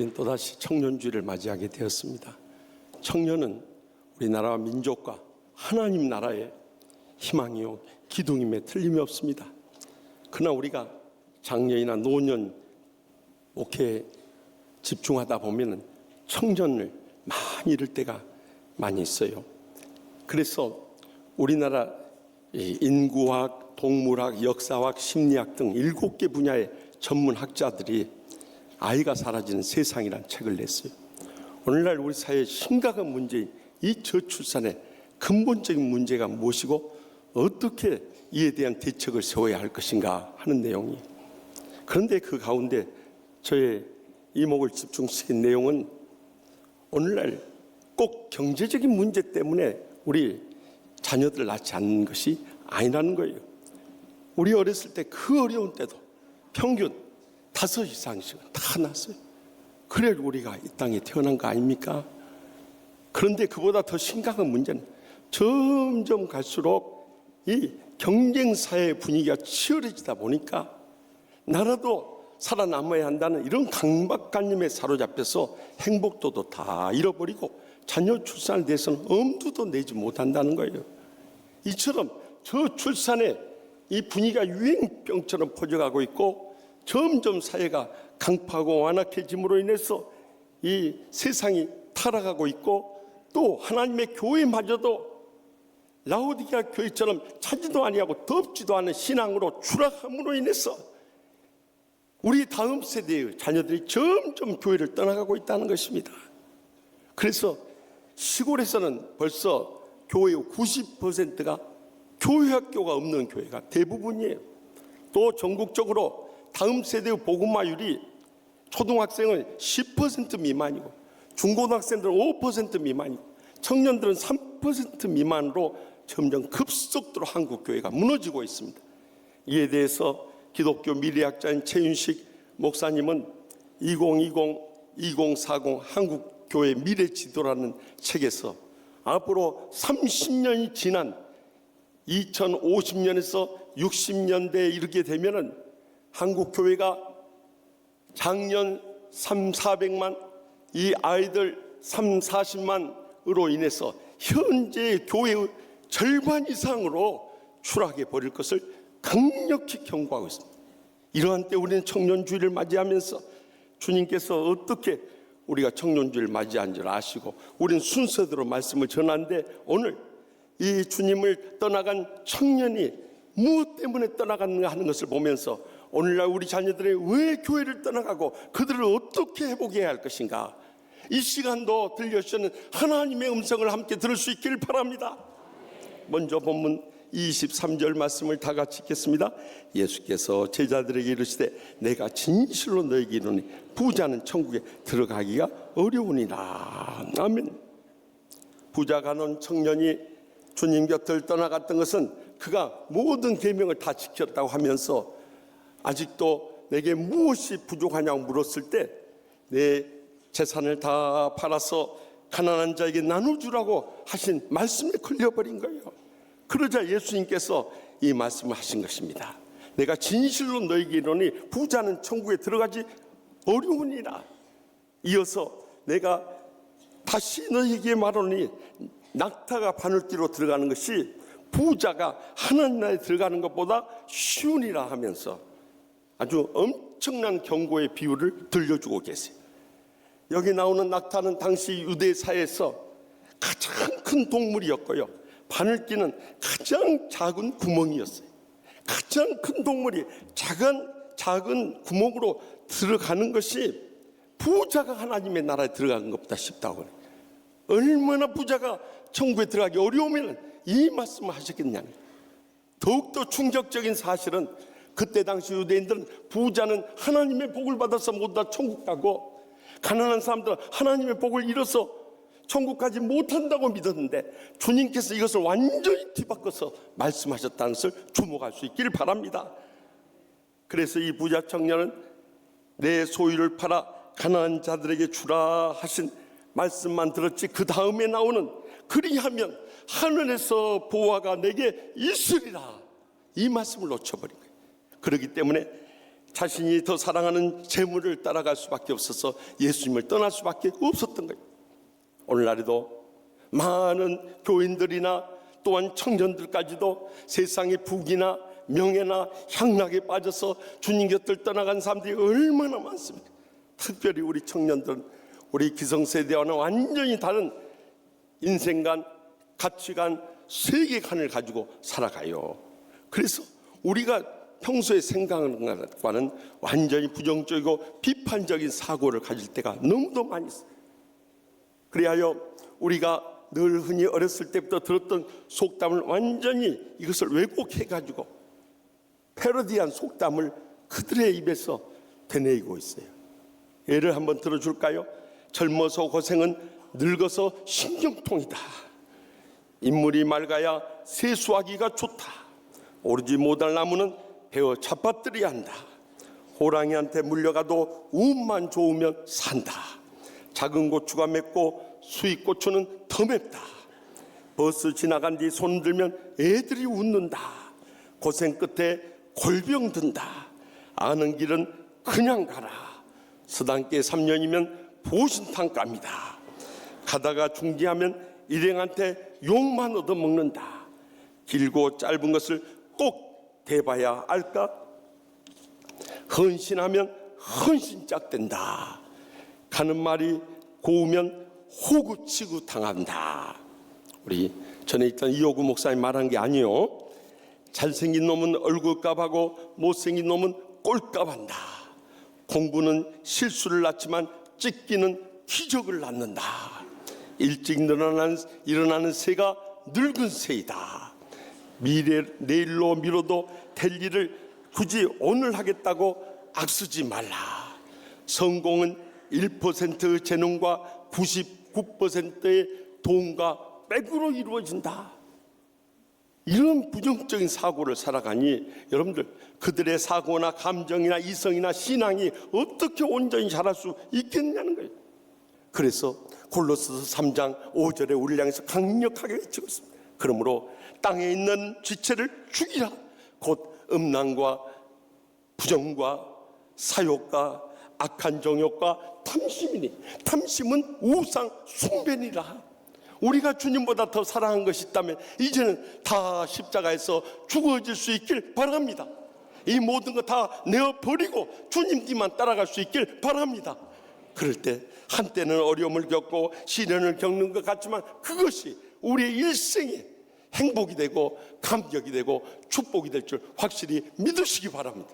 우린 또다시 청년주의를 맞이하게 되었습니다. 청년은 우리나라와 민족과 하나님 나라의 희망이요 기둥임에 틀림이 없습니다. 그러나 우리가 장년이나 노년 목회에 집중하다 보면 청년을 많이 잃을 때가 많이 있어요. 그래서 우리나라 인구학, 동물학, 역사학, 심리학 등 7개 분야의 전문 학자들이 아이가 사라지는 세상이라는 책을 냈어요. 오늘날 우리 사회의 심각한 문제인 이 저출산의 근본적인 문제가 무엇이고 어떻게 이에 대한 대책을 세워야 할 것인가 하는 내용이. 그런데 그 가운데 저의 이목을 집중시킨 내용은 오늘날 꼭 경제적인 문제 때문에 우리 자녀들을 낳지 않는 것이 아니라는 거예요. 우리 어렸을 때 그 어려운 때도 평균 5 이상씩은 다 낳았어요. 그래 우리가 이 땅에 태어난 거 아닙니까? 그런데 그보다 더 심각한 문제는 점점 갈수록 이 경쟁사회 분위기가 치열해지다 보니까 나라도 살아남아야 한다는 이런 강박관념에 사로잡혀서 행복도도 다 잃어버리고 자녀 출산에 대해서는 엄두도 내지 못한다는 거예요. 이처럼 저출산의 이 분위기가 유행병처럼 퍼져가고 있고 점점 사회가 강파하고 완악해짐으로 인해서 이 세상이 타락하고 있고 또 하나님의 교회마저도 라오디게아 교회처럼 차지도 아니하고 덥지도 않은 신앙으로 추락함으로 인해서 우리 다음 세대의 자녀들이 점점 교회를 떠나가고 있다는 것입니다. 그래서 시골에서는 벌써 교회의 90%가 교회학교가 없는 교회가 대부분이에요. 또 전국적으로 다음 세대의 복음화율이 초등학생은 10% 미만이고 중고등학생들은 5% 미만이고 청년들은 3% 미만으로 점점 급속도로 한국 교회가 무너지고 있습니다. 이에 대해서 기독교 미래학자인 최윤식 목사님은 2020-2040 한국 교회 미래 지도라는 책에서 앞으로 30년이 지난 2050년에서 60년대에 이르게 되면은 한국 교회가 작년 300-400만, 이 아이들 30-40만으로 인해서 현재 교회의 절반 이상으로 추락해 버릴 것을 강력히 경고하고 있습니다. 이러한 때 우리는 청년주의를 맞이하면서 주님께서 어떻게 우리가 청년주의를 맞이한 줄 아시고 우리는 순서대로 말씀을 전하는데 오늘 이 주님을 떠나간 청년이 무엇 때문에 떠나갔는가 하는 것을 보면서 오늘날 우리 자녀들이 왜 교회를 떠나가고 그들을 어떻게 회복해야 할 것인가, 이 시간도 들려주시는 하나님의 음성을 함께 들을 수 있기를 바랍니다. 먼저 본문 23절 말씀을 다 같이 읽겠습니다. 예수께서 제자들에게 이르시되 내가 진실로 너에게 이르노니 부자는 천국에 들어가기가 어려우니라. 아멘. 부자 가non 청년이 주님 곁을 떠나갔던 것은 그가 모든 계명을 다 지켰다고 하면서 아직도 내게 무엇이 부족하냐고 물었을 때 내 재산을 다 팔아서 가난한 자에게 나눠주라고 하신 말씀에 걸려버린 거예요. 그러자 예수님께서 이 말씀을 하신 것입니다. 내가 진실로 너에게 이르노니 부자는 천국에 들어가지 어려우니라. 이어서 내가 다시 너에게 말하노니 낙타가 바늘띠로 들어가는 것이 부자가 하나님 나라에 들어가는 것보다 쉬우니라 하면서 아주 엄청난 경고의 비유를 들려주고 계세요. 여기 나오는 낙타는 당시 유대 사회에서 가장 큰 동물이었고요, 바늘띠는 가장 작은 구멍이었어요. 가장 큰 동물이 작은 구멍으로 들어가는 것이 부자가 하나님의 나라에 들어가는 것보다 쉽다고 해요. 얼마나 부자가 천국에 들어가기 어려우면 이 말씀을 하셨겠냐는. 더욱더 충격적인 사실은 그때 당시 유대인들은 부자는 하나님의 복을 받아서 모두 다 천국 가고 가난한 사람들은 하나님의 복을 잃어서 천국 가지 못한다고 믿었는데 주님께서 이것을 완전히 뒤바꿔서 말씀하셨다는 것을 주목할 수 있기를 바랍니다. 그래서 이 부자 청년은 내 소유를 팔아 가난한 자들에게 주라 하신 말씀만 들었지 그 다음에 나오는 그리하면 하늘에서 보화가 내게 있으리라, 이 말씀을 놓쳐버린 거예요. 그렇기 때문에 자신이 더 사랑하는 재물을 따라갈 수밖에 없어서 예수님을 떠날 수밖에 없었던 거예요. 오늘날에도 많은 교인들이나 또한 청년들까지도 세상의 부귀나 명예나 향락에 빠져서 주님 곁을 떠나간 사람들이 얼마나 많습니까? 특별히 우리 청년들은 우리 기성세대와는 완전히 다른 인생관, 가치관, 세계관을 가지고 살아가요. 그래서 우리가 평소에 생각하는 것과는 완전히 부정적이고 비판적인 사고를 가질 때가 너무도 많이 있어요. 그리하여 우리가 늘 흔히 어렸을 때부터 들었던 속담을 완전히 이것을 왜곡해가지고 패러디한 속담을 그들의 입에서 되뇌이고 있어요. 예를 한번 들어줄까요? 젊어서 고생은 늙어서 신경통이다. 인물이 맑아야 세수하기가 좋다. 오르지 못할 나무는 베어 잡아뜨려야 한다. 호랑이한테 물려가도 운만 좋으면 산다. 작은 고추가 맵고 수익고추는 더 맵다. 버스 지나간 뒤 손 들면 애들이 웃는다. 고생 끝에 골병 든다. 아는 길은 그냥 가라. 서당계 3년이면 보신탕 깝니다. 가다가 중지하면 일행한테 욕만 얻어먹는다. 길고 짧은 것을 꼭 대봐야 알까? 헌신하면 헌신짝된다. 가는 말이 고우면 호구치구 당한다. 우리 전에 있던 이호구 목사님 말한 게 아니요. 잘생긴 놈은 얼굴값하고 못생긴 놈은 꼴값한다. 공부는 실수를 낳지만 찢기는 기적을 낳는다. 일찍 일어나는 새가 늙은 새이다. 내일로 미뤄도 될 일을 굳이 오늘 하겠다고 악쓰지 말라. 성공은 1% 재능과 99%의 돈과 백으로 이루어진다. 이런 부정적인 사고를 살아가니 여러분들 그들의 사고나 감정이나 이성이나 신앙이 어떻게 온전히 자랄 수 있겠냐는 거예요. 그래서 골로새서 3장 5절에 우리를 향해서 강력하게 외치고 있습니다. 그러므로 땅에 있는 지체를 죽이라. 곧 음란과 부정과 사욕과 악한 정욕과 탐심이니 탐심은 우상 숭배니라. 우리가 주님보다 더 사랑한 것이 있다면 이제는 다 십자가에서 죽어질 수 있길 바랍니다. 이 모든 것 다 내어버리고 주님 뒤만 따라갈 수 있길 바랍니다. 그럴 때 한때는 어려움을 겪고 시련을 겪는 것 같지만 그것이 우리의 일생의 행복이 되고 감격이 되고 축복이 될 줄 확실히 믿으시기 바랍니다.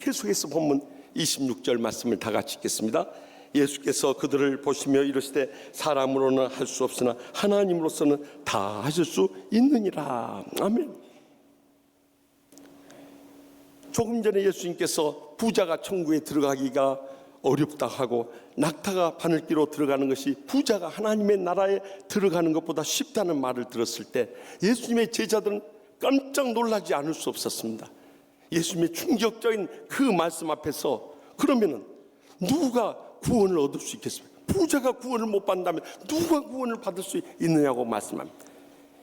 계속해서 본문 26절 말씀을 다 같이 읽겠습니다. 예수께서 그들을 보시며 이르시되 사람으로는 할 수 없으나 하나님으로서는 다 하실 수 있느니라. 아멘. 조금 전에 예수님께서 부자가 천국에 들어가기가 어렵다 하고 낙타가 바늘기로 들어가는 것이 부자가 하나님의 나라에 들어가는 것보다 쉽다는 말을 들었을 때 예수님의 제자들은 깜짝 놀라지 않을 수 없었습니다. 예수님의 충격적인 그 말씀 앞에서 그러면은 누가 구원을 얻을 수 있겠습니까? 부자가 구원을 못 받는다면 누가 구원을 받을 수 있느냐고 말씀합니다.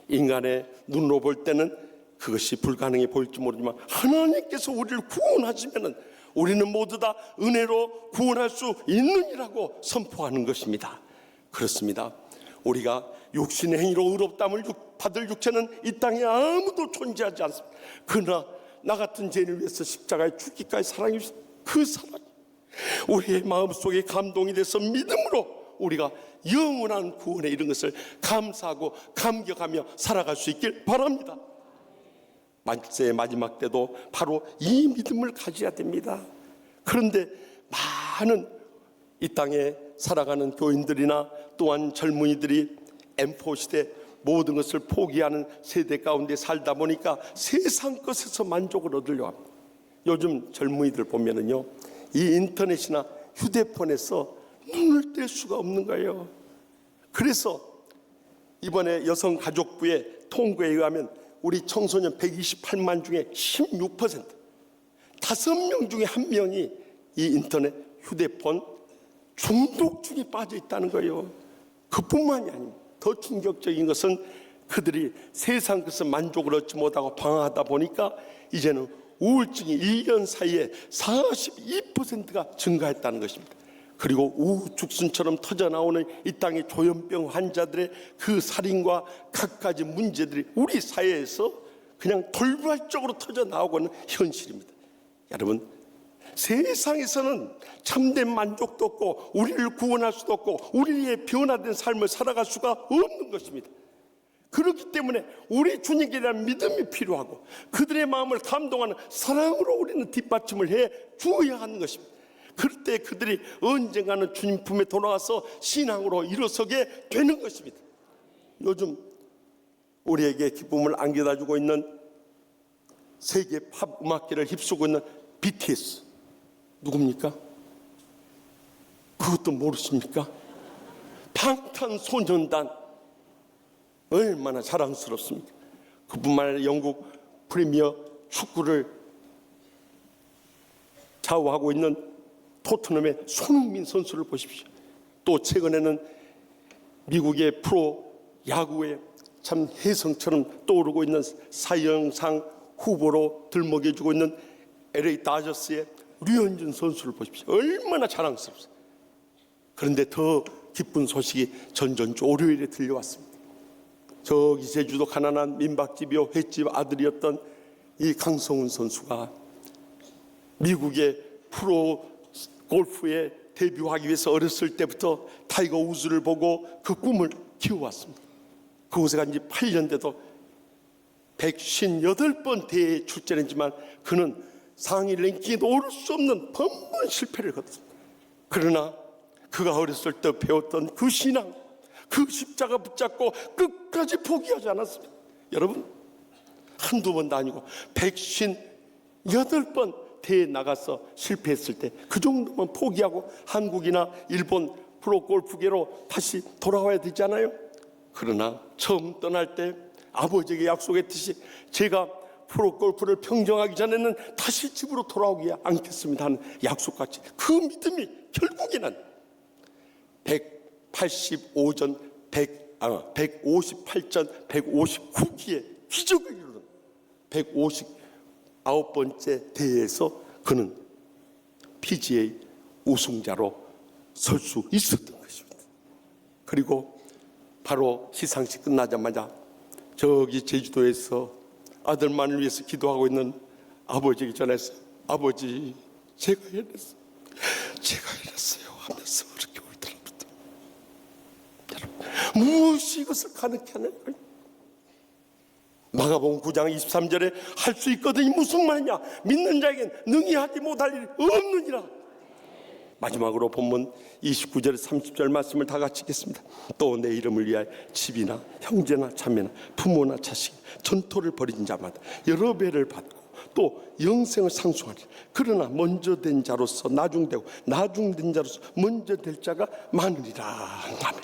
인간의 눈으로 볼 때는 그것이 불가능해 보일지 모르지만 하나님께서 우리를 구원하시면은 우리는 모두 다 은혜로 구원할 수 있느니라고 선포하는 것입니다. 그렇습니다. 우리가 육신의 행위로 의롭다함을 받을 육체는 이 땅에 아무도 존재하지 않습니다. 그러나 나 같은 죄인을 위해서 십자가에 죽기까지 사랑해 주신 그 사랑, 우리의 마음속에 감동이 돼서 믿음으로 우리가 영원한 구원에 이른 것을 감사하고 감격하며 살아갈 수 있길 바랍니다. 만세의 마지막 때도 바로 이 믿음을 가져야 됩니다. 그런데 많은 이 땅에 살아가는 교인들이나 또한 젊은이들이 M4 시대 모든 것을 포기하는 세대 가운데 살다 보니까 세상 것에서 만족을 얻으려고 합니다. 요즘 젊은이들 보면은요, 이 인터넷이나 휴대폰에서 눈을 뗄 수가 없는 거예요. 그래서 이번에 여성가족부의 통계에 의하면 우리 청소년 128만 중에 16%, 5명 중에 1명이 이 인터넷 휴대폰 중독중에 빠져 있다는 거예요. 그뿐만이 아닙니다. 더 충격적인 것은 그들이 세상 것에 만족을 얻지 못하고 방황하다 보니까 이제는 우울증이 1년 사이에 42%가 증가했다는 것입니다. 그리고 우후죽순처럼 터져나오는 이 땅의 조현병 환자들의 그 살인과 갖가지 문제들이 우리 사회에서 그냥 돌발적으로 터져나오고 있는 현실입니다. 여러분, 세상에서는 참된 만족도 없고 우리를 구원할 수도 없고 우리의 변화된 삶을 살아갈 수가 없는 것입니다. 그렇기 때문에 우리 주님께 대한 믿음이 필요하고 그들의 마음을 감동하는 사랑으로 우리는 뒷받침을 해 주어야 하는 것입니다. 그럴 때 그들이 언젠가는 주님 품에 돌아와서 신앙으로 일어서게 되는 것입니다. 요즘 우리에게 기쁨을 안겨다주고 있는 세계 팝 음악계를 휩쓰고 있는 BTS 누굽니까? 그것도 모르십니까? 방탄소년단 얼마나 자랑스럽습니까? 그뿐만 아니라 영국 프리미어 축구를 좌우하고 있는 토트넘의 손흥민 선수를 보십시오. 또 최근에는 미국의 프로 야구에 참 혜성처럼 떠오르고 있는 사형상 후보로 들먹여주고 있는 LA 다저스의 류현진 선수를 보십시오. 얼마나 자랑스럽습니다. 그런데 더 기쁜 소식이 전전주 월요일에 들려왔습니다. 저기 제주도 가난한 민박집이요 횟집 아들이었던 이 강성훈 선수가 미국의 프로 골프에 데뷔하기 위해서 어렸을 때부터 타이거 우즈를 보고 그 꿈을 키워왔습니다. 그곳에 간 지 8년 돼도 158번 대회에 출전했지만 그는 상위 랭킹에도 오를 수 없는 번번 실패를 거뒀습니다. 그러나 그가 어렸을 때 배웠던 그 신앙, 그 십자가 붙잡고 끝까지 포기하지 않았습니다. 여러분, 한두 번도 아니고 158번 대회에 나가서 실패했을 때 그 정도면 포기하고 한국이나 일본 프로골프계로 다시 돌아와야 되잖아요. 그러나 처음 떠날 때 아버지에게 약속했듯이 제가 프로골프를 평정하기 전에는 다시 집으로 돌아오지 않겠습니다 하는 약속같이 그 믿음이 결국에는 188전 159기의 기적을 이루는 159번째 대회에서 그는 PGA 우승자로 설 수 있었던 것입니다. 그리고 바로 시상식 끝나자마자 저기 제주도에서 아들만을 위해서 기도하고 있는 아버지에게 전했어요. 아버지, 제가 이랬어요 하면서 그렇게 울더랍니다. 여러분, 무엇이 이것을 가능케 하는 거예요? 마가복음 9장 23절에 할 수 있거든이 무슨 말이냐? 믿는 자에겐 능히 하지 못할 일이 없느니라. 마지막으로 본문 29절 30절 말씀을 다 같이 읽겠습니다. 또 내 이름을 위하여 집이나 형제나 자매나 부모나 자식 전토를 벌인 자마다 여러 배를 받고 또 영생을 상속하리. 그러나 먼저 된 자로서 나중되고 나중된 자로서 먼저 될 자가 많으리라. 아멘.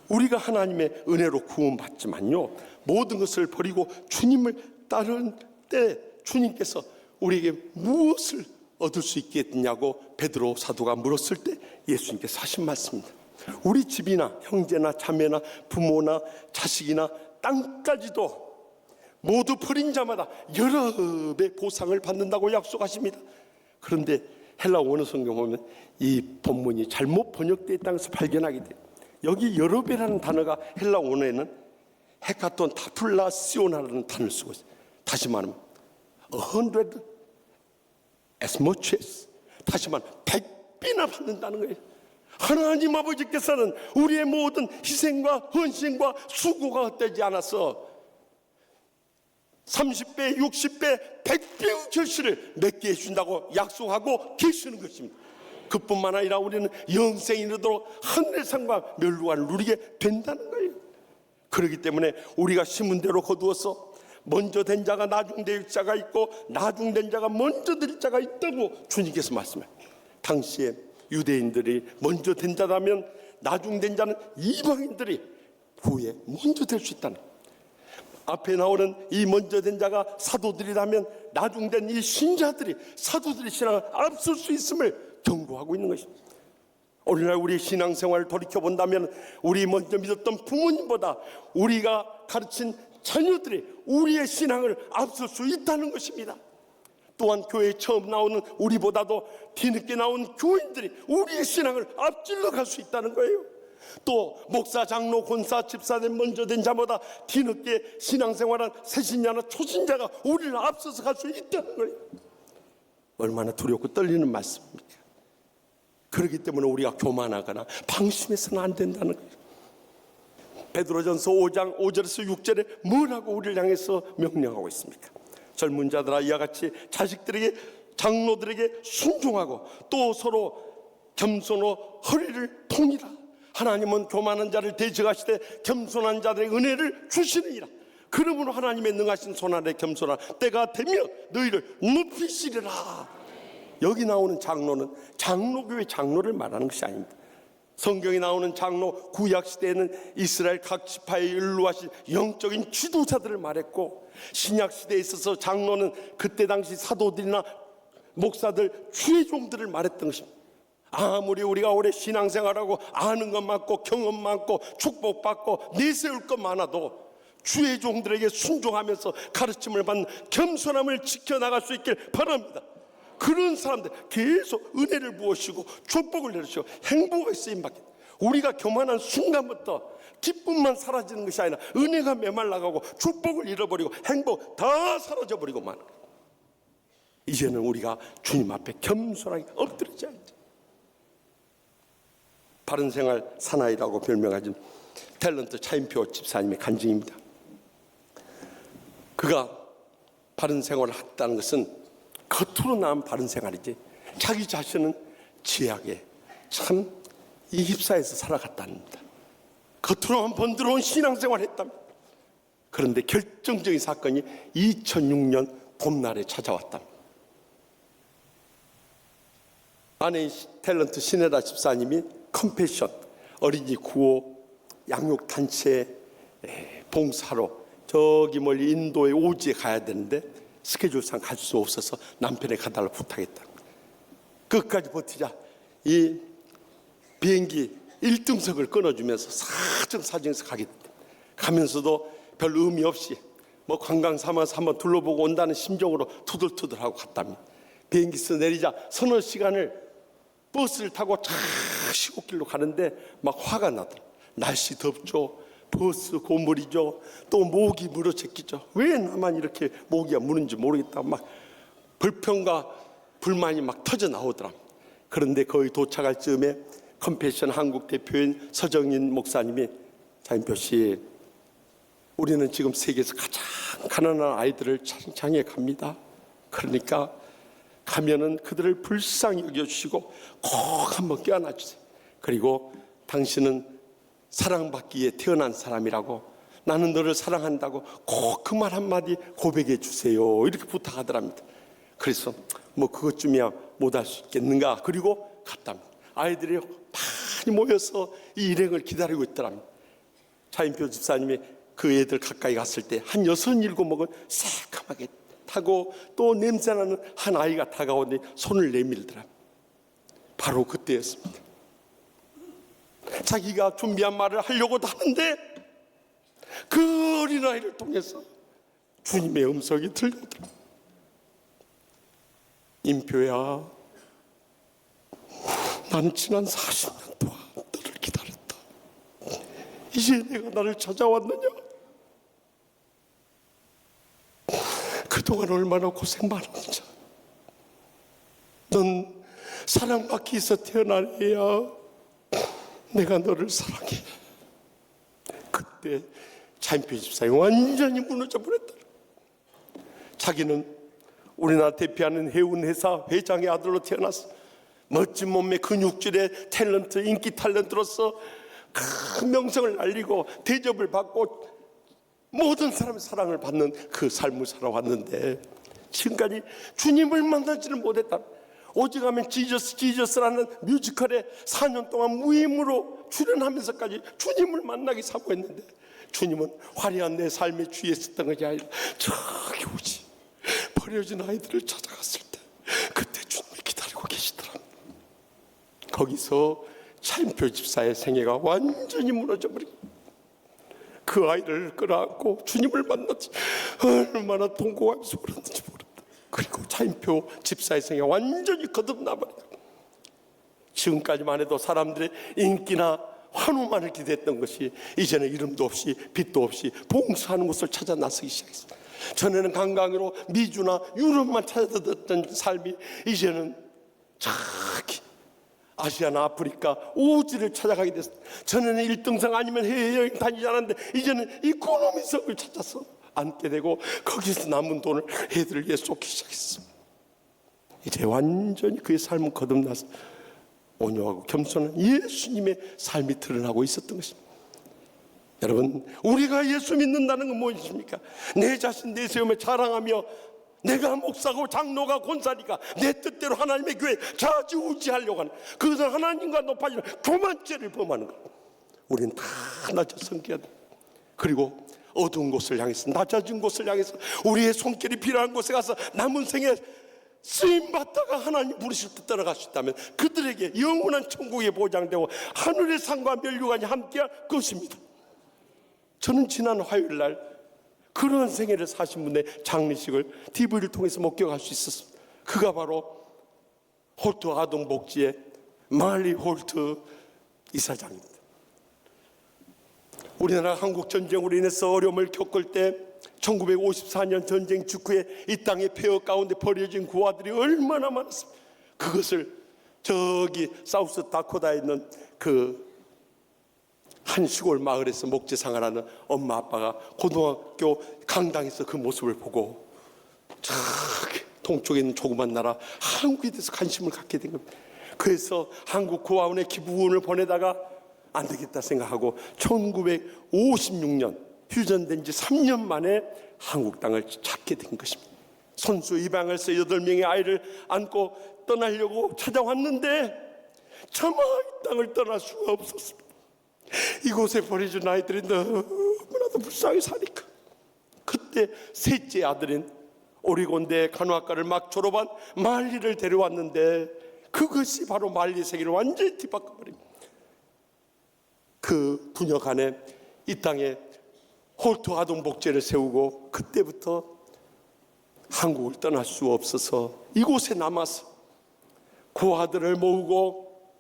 우리가 하나님의 은혜로 구원받지만요, 모든 것을 버리고 주님을 따르는 때 주님께서 우리에게 무엇을 얻을 수 있겠느냐고 베드로 사도가 물었을 때 예수님께서 하신 말씀입니다. 우리 집이나 형제나 자매나 부모나 자식이나 땅까지도 모두 버린 자마다 여러 배 보상을 받는다고 약속하십니다. 그런데 헬라 원어 성경 보면 이 본문이 잘못 번역되어 있다는 것을 발견하게 돼요. 여기 여러 배라는 단어가 헬라 원어에는 헤카톤 타플라시오나라는 단어를 쓰고 있어요. 다시 말하면 100 as much as, 다시 말하면 100배나 받는다는 거예요. 하나님 아버지께서는 우리의 모든 희생과 헌신과 수고가 헛되지 않아서 30배, 60배, 100배의 결실을 맺게 해준다고 약속하고 계시는 것입니다. 그뿐만 아니라 우리는 영생이 이르도록 하늘의 상과 멸루관을 누리게 된다는 거예요. 그렇기 때문에 우리가 심은 대로 거두어서 먼저 된 자가 나중될 자가 있고 나중된 자가 먼저 될 자가 있다고 주님께서 말씀해요. 당시에 유대인들이 먼저 된 자라면 나중된 자는 이방인들이 후에 먼저 될 수 있다는 거예요. 앞에 나오는 이 먼저 된 자가 사도들이라면 나중된 이 신자들이 사도들의 신앙을 앞설 수 있음을 경고하고 있는 것입니다. 오늘날 우리 신앙생활을 돌이켜본다면 우리 먼저 믿었던 부모님보다 우리가 가르친 자녀들이 우리의 신앙을 앞설 수 있다는 것입니다. 또한 교회에 처음 나오는 우리보다도 뒤늦게 나온 교인들이 우리의 신앙을 앞질러 갈 수 있다는 거예요. 또 목사, 장로, 권사, 집사된 먼저 된 자보다 뒤늦게 신앙생활한 새신자나 초신자가 우리를 앞서서 갈 수 있다는 거예요. 얼마나 두렵고 떨리는 말씀입니까? 그렇기 때문에 우리가 교만하거나 방심해서는 안 된다는 거예요. 베드로전서 5장 5절에서 6절에 뭐라고 우리를 향해서 명령하고 있습니까? 젊은 자들아, 이와 같이 자식들에게, 장로들에게 순종하고 또 서로 겸손으로 허리를 통이라. 하나님은 교만한 자를 대적하시되 겸손한 자들의 은혜를 주시느니라. 그러므로 하나님의 능하신 손아래 겸손한 때가 되며 너희를 높이시리라. 여기 나오는 장로는 장로교회 장로를 말하는 것이 아닙니다. 성경에 나오는 장로, 구약시대에는 이스라엘 각 지파에 연루하신 영적인 지도자들을 말했고, 신약시대에 있어서 장로는 그때 당시 사도들이나 목사들, 주의 종들을 말했던 것입니다. 아무리 우리가 오래 신앙생활하고 아는 것 많고 경험 많고 축복받고 내세울 것 많아도 주의 종들에게 순종하면서 가르침을 받는 겸손함을 지켜나갈 수 있길 바랍니다. 그런 사람들 계속 은혜를 부으시고 축복을 내주시고 행복의 쓰임받게. 우리가 교만한 순간부터 기쁨만 사라지는 것이 아니라 은혜가 메말라가고 축복을 잃어버리고 행복 다 사라져버리고 만. 이제는 우리가 주님 앞에 겸손하게 엎드리지 않죠. 바른생활 사나이라고 별명하신 탤런트 차인표 집사님의 간증입니다. 그가 바른생활을 했다는 것은 겉으로 나온 바른생활이지 자기 자신은 죄악에 참 휩싸여서 살아갔답니다. 겉으로만 번들어온 신앙생활을 했답니다. 그런데 결정적인 사건이 2006년 봄날에 찾아왔답니다. 아내인 탤런트 신혜라 집사님이 컴패션 어린이 구호 양육단체 봉사로 저기 멀리 인도의 오지에 가야 되는데 스케줄상 갈 수 없어서 남편에 가달라고 부탁했다. 끝까지 버티자 이 비행기 1등석을 끊어주면서 사정사정해서 가게 됐다. 가면서도 별 의미 없이 뭐 관광 삼아서 한번 둘러보고 온다는 심정으로 투덜투덜하고 갔답니다. 비행기에서 내리자 서너 시간을 버스를 타고 쫙 시골길로 가는데 막 화가 나더라. 날씨 덥죠, 버스 고물이죠, 또 목이 물어제끼죠. 왜 나만 이렇게 모기가 무는지 모르겠다. 막 불평과 불만이 막 터져 나오더라. 그런데 거의 도착할 즈음에 컴패션 한국 대표인 서정인 목사님이 차인표 씨, 우리는 지금 세계에서 가장 가난한 아이들을 장에 갑니다. 그러니까 가면은 그들을 불쌍히 여겨주시고 꼭 한번 껴안아 주세요. 그리고 당신은 사랑받기에 태어난 사람이라고, 나는 너를 사랑한다고 꼭 그 말 한마디 고백해 주세요. 이렇게 부탁하더랍니다. 그래서 뭐 그것쯤이야 못할 수 있겠는가. 그리고 갔답니다. 아이들이 많이 모여서 이 일행을 기다리고 있더랍니다. 차인표 집사님이 그 애들 가까이 갔을 때 한 6, 7먹은 새까맣게 타고 또 냄새나는 한 아이가 다가오니 손을 내밀더라. 바로 그때였습니다. 자기가 준비한 말을 하려고도 하는데 그 어린아이를 통해서 주님의 음성이 들려오더라. 인표야, 나는 지난 40년 동안 너를 기다렸다. 이제 내가 나를 찾아왔느냐? 그동안 얼마나 고생 많았는지. 넌 사랑받기 위해서 태어난 애야. 내가 너를 사랑해. 그때 차인표 집사님 완전히 무너져 버렸다. 자기는 우리나라 대표하는 해운회사 회장의 아들로 태어났어. 멋진 몸매 근육질의 탤런트, 인기 탤런트로서 큰 명성을 날리고 대접을 받고 모든 사람의 사랑을 받는 그 삶을 살아왔는데 지금까지 주님을 만나지는 못했다. 오직하면 지저스라는 뮤지컬에 4년 동안 무임으로 출연하면서까지 주님을 만나기 사모했는데 주님은 화려한 내 삶의 주위에 있었던 것이 아니라 저기 오지 버려진 아이들을 찾아갔을 때 그때 주님이 기다리고 계시더라. 거기서 차인표 집사의 생애가 완전히 무너져 버리고 그 아이를 끌어안고 주님을 만났지 얼마나 통곡하면서 그랬는지 모릅니다. 그리고 차인표 집사의 생애가 완전히 거듭나버려요. 지금까지만 해도 사람들의 인기나 환호만을 기대했던 것이 이제는 이름도 없이 빛도 없이 봉사하는 곳을 찾아 나서기 시작했습니다. 전에는 관광으로 미주나 유럽만 찾아듣던 삶이 이제는 저기 아시아나 아프리카 오지를 찾아가게 됐습니다. 전에는 1등상 아니면 해외여행 다니지 않았는데 이제는 이코노미석을 찾아서 앉게 되고 거기서 남은 돈을 애들을 위해 쏟기 시작했습니다. 이제 완전히 그의 삶은 거듭나서 온유하고 겸손한 예수님의 삶이 드러나고 있었던 것입니다. 여러분, 우리가 예수 믿는다는 건 무엇입니까? 내 자신 내세움에 자랑하며 내가 목사고 장로가 권사니까 내 뜻대로 하나님의 교회에 좌지우지하려고 하는, 그것은 하나님과 높아지는 교만죄를 범하는 것. 우리는 다 낮아 섬겨야 돼. 그리고 어두운 곳을 향해서, 낮아진 곳을 향해서 우리의 손길이 필요한 곳에 가서 남은 생에 쓰임받다가 하나님 부르실 때 따라갈 수 있다면 그들에게 영원한 천국이 보장되고 하늘의 상과 멸류관이 함께할 것입니다. 저는 지난 화요일 날 그런 생애를 사신 분의 장례식을 TV를 통해서 목격할 수 있었습니다. 그가 바로 홀트 아동복지의 말리 홀트 이사장입니다. 우리나라 한국전쟁으로 인해서 어려움을 겪을 때 1954년 전쟁 직후에 이 땅의 폐허 가운데 버려진 고아들이 얼마나 많았습니까? 그것을 저기 사우스 다코다에 있는 그 한 시골 마을에서 목재상을 하는 엄마 아빠가 고등학교 강당에서 그 모습을 보고 저기 동쪽에 있는 조그만 나라 한국에 대해서 관심을 갖게 된 겁니다. 그래서 한국 고아원에 기부금을 보내다가 안 되겠다 생각하고 1956년 휴전된 지 3년 만에 한국 땅을 찾게 된 것입니다. 손수 입양해서 8명의 아이를 안고 떠나려고 찾아왔는데 차마 이 땅을 떠날 수가 없었습니다. 이곳에 버려진 아이들이 너무나도 불쌍히 사니까 그때 셋째 아들인 오리곤대 간호학과를 막 졸업한 말리를 데려왔는데 그것이 바로 말리 세계를 완전히 뒤바꿔버립니다. 그 부녀 안에 이 땅에 홀트 아동복지를 세우고 그때부터 한국을 떠날 수 없어서 이곳에 남아서 고아들을 모으고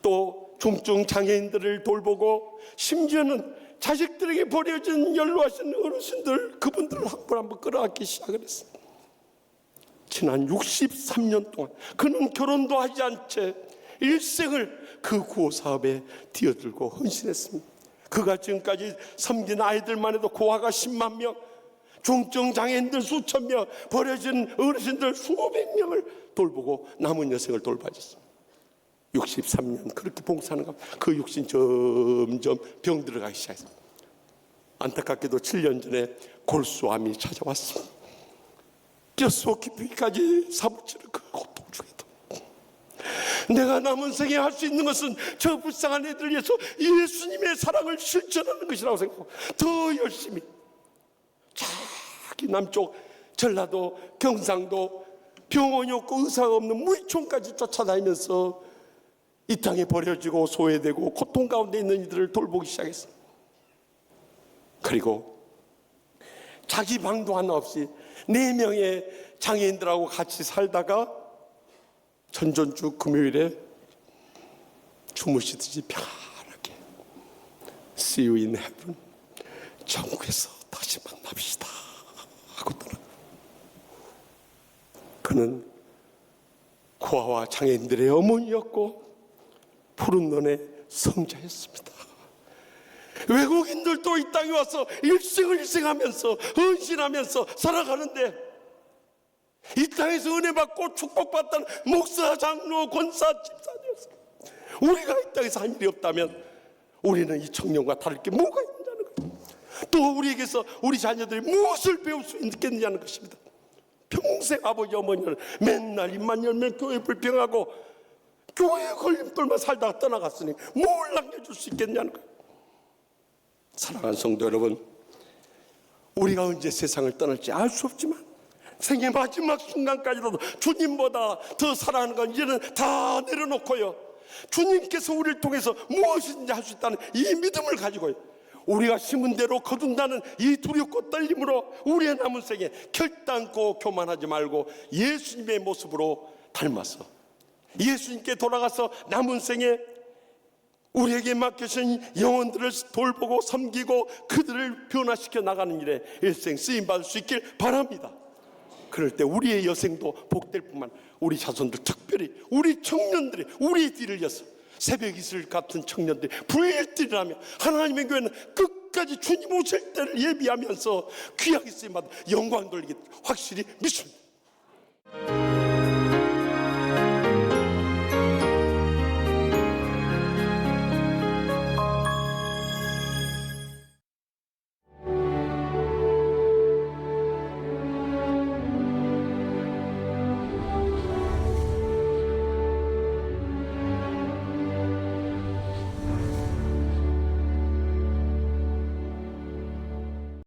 또 중증 장애인들을 돌보고 심지어는 자식들에게 버려진 연로하신 어르신들 그분들을 한 번 한 번 끌어안기 시작을 했습니다. 지난 63년 동안 그는 결혼도 하지 않은 채 일생을 그 구호 사업에 뛰어들고 헌신했습니다. 그가 지금까지 섬긴 아이들만 해도 고아가 10만 명, 중증 장애인들 수천 명, 버려진 어르신들 수백 명을 돌보고 남은 여생을 돌봐줬습니다. 63년 그렇게 봉사하는 겁니다. 그 육신 점점 병들어가기 시작했습니다. 안타깝게도 7년 전에 골수암이 찾아왔습니다. 뼛속 깊이까지 사무치는 그 고통 중에도 내가 남은 생에 할 수 있는 것은 저 불쌍한 애들을 위해서 예수님의 사랑을 실천하는 것이라고 생각하고 더 열심히 저기 남쪽 전라도 경상도 병원이 없고 의사가 없는 무이촌까지 쫓아다니면서 이 땅에 버려지고 소외되고 고통 가운데 있는 이들을 돌보기 시작했습니다. 그리고 자기 방도 하나 없이 4명의 장애인들하고 같이 살다가 전전주 금요일에 주무시듯이 편하게 See you in heaven, 천국에서 다시 만납시다 하고 떠나. 그는 고아와 장애인들의 어머니였고 푸른 눈의 성자였습니다. 외국인들도 이 땅에 와서 일생을 희생하면서 헌신하면서 살아가는데 이 땅에서 은혜 받고 축복받던 목사, 장로, 권사, 집사였어요. 우리가 이 땅에서 한 일이 없다면 우리는 이 청년과 다를 게 뭐가 있느냐는 거예요. 또 우리에게서 우리 자녀들이 무엇을 배울 수 있겠느냐는 것입니다. 평생 아버지 어머니는 맨날 입만 열면 교회 불평하고 교회에 걸림돌만 살다가 떠나갔으니 뭘 남겨줄 수 있겠냐는 거예요. 사랑하는 성도 여러분, 우리가 언제 세상을 떠날지 알 수 없지만 생의 마지막 순간까지도 주님보다 더 사랑하는 건 이제는 다 내려놓고요, 주님께서 우리를 통해서 무엇이든지 할 수 있다는 이 믿음을 가지고요, 우리가 심은 대로 거둔다는 이 두렵고 떨림으로 우리의 남은 생에 결단코 교만하지 말고 예수님의 모습으로 닮아서 예수님께 돌아가서 남은 생에 우리에게 맡겨진 영혼들을 돌보고 섬기고 그들을 변화시켜 나가는 일에 일생 쓰임받을 수 있길 바랍니다. 그럴 때 우리의 여생도 복될 뿐만 우리 자손들, 특별히 우리 청년들이 우리 뒤를 이어서 새벽 이슬 같은 청년들이 불길이라며 하나님의 교회는 끝까지 주님 오실 때를 예비하면서 귀하게 쓰임받아 영광 돌리기 확실히 믿습니다.